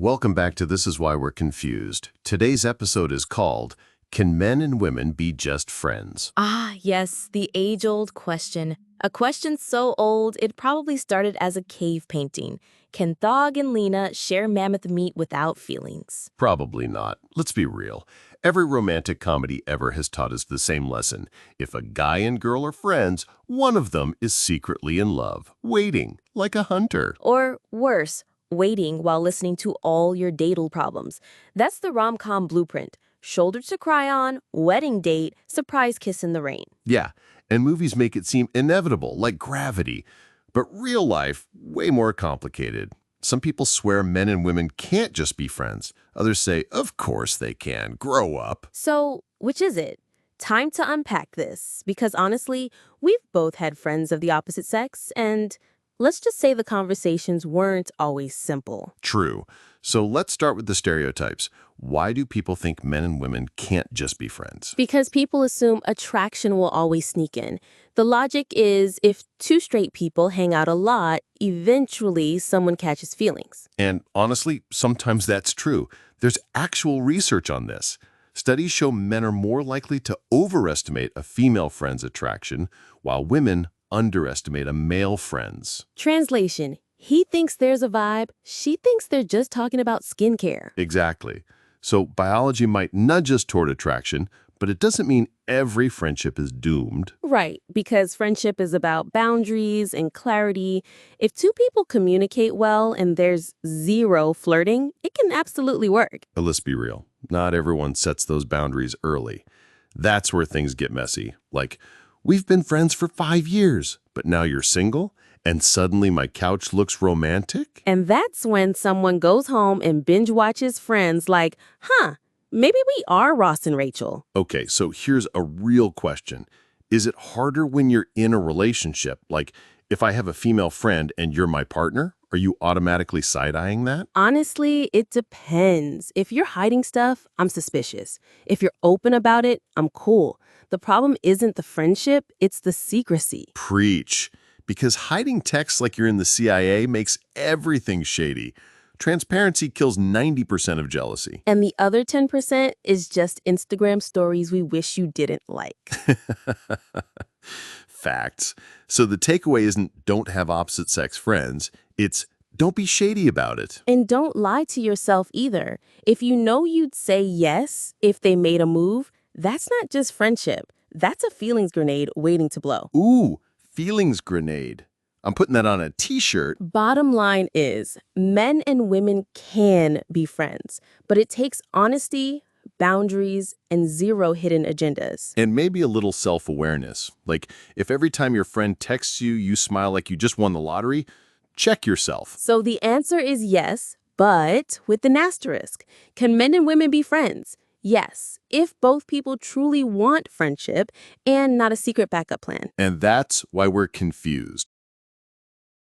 Welcome back to This Is Why We're Confused. Today's episode is called, Can Men and Women Be Just Friends? Ah, yes, the age-old question. A question so old it probably started as a cave painting. Can Thog and Lena share mammoth meat without feelings? Probably not. Let's be real. Every romantic comedy ever has taught us the same lesson. If a guy and girl are friends, one of them is secretly in love, waiting, like a hunter. Or worse, waiting while listening to all your datal problems. That's the rom-com blueprint. Shoulder to cry on, wedding date, surprise kiss in the rain. Yeah, and movies make it seem inevitable, like gravity. But real life, way more complicated. Some people swear men and women can't just be friends. Others say, of course they can. Grow up. So, which is it? Time to unpack this, because honestly, we've both had friends of the opposite sex, and let's just say the conversations weren't always simple. True. So let's start with the stereotypes. Why do people think men and women can't just be friends? Because people assume attraction will always sneak in. The logic is if two straight people hang out a lot, eventually someone catches feelings. And honestly, sometimes that's true. There's actual research on this. Studies show men are more likely to overestimate a female friend's attraction, while women underestimate a male friend's. Translation: he thinks there's a vibe, she thinks they're just talking about skincare. Exactly. So biology might nudge us toward attraction, but it doesn't mean every friendship is doomed. Right, because friendship is about boundaries and clarity. If two people communicate well and there's zero flirting, it can absolutely work. But let's be real. Not everyone sets those boundaries early. That's where things get messy. Like, we've been friends for 5 years, but now you're single, and suddenly my couch looks romantic? And that's when someone goes home and binge watches Friends like, maybe we are Ross and Rachel. Okay, so here's a real question. Is it harder when you're in a relationship? Like, if I have a female friend and you're my partner, are you automatically side-eyeing that? Honestly, it depends. If you're hiding stuff, I'm suspicious. If you're open about it, I'm cool. The problem isn't the friendship, it's the secrecy. Preach. Because hiding texts like you're in the CIA makes everything shady. Transparency kills 90% of jealousy. And the other 10% is just Instagram stories we wish you didn't like. Facts. So the takeaway isn't don't have opposite sex friends. It's don't be shady about it. And don't lie to yourself either. If you know you'd say yes if they made a move, that's not just friendship. That's a feelings grenade waiting to blow. Ooh, feelings grenade. I'm putting that on a t-shirt. Bottom line is, men and women can be friends, but it takes honesty, boundaries, and zero hidden agendas. And maybe a little self-awareness. Like, if every time your friend texts you, you smile like you just won the lottery, check yourself. So the answer is yes, but with an asterisk. Can men and women be friends? Yes, if both people truly want friendship and not a secret backup plan. And that's why we're confused.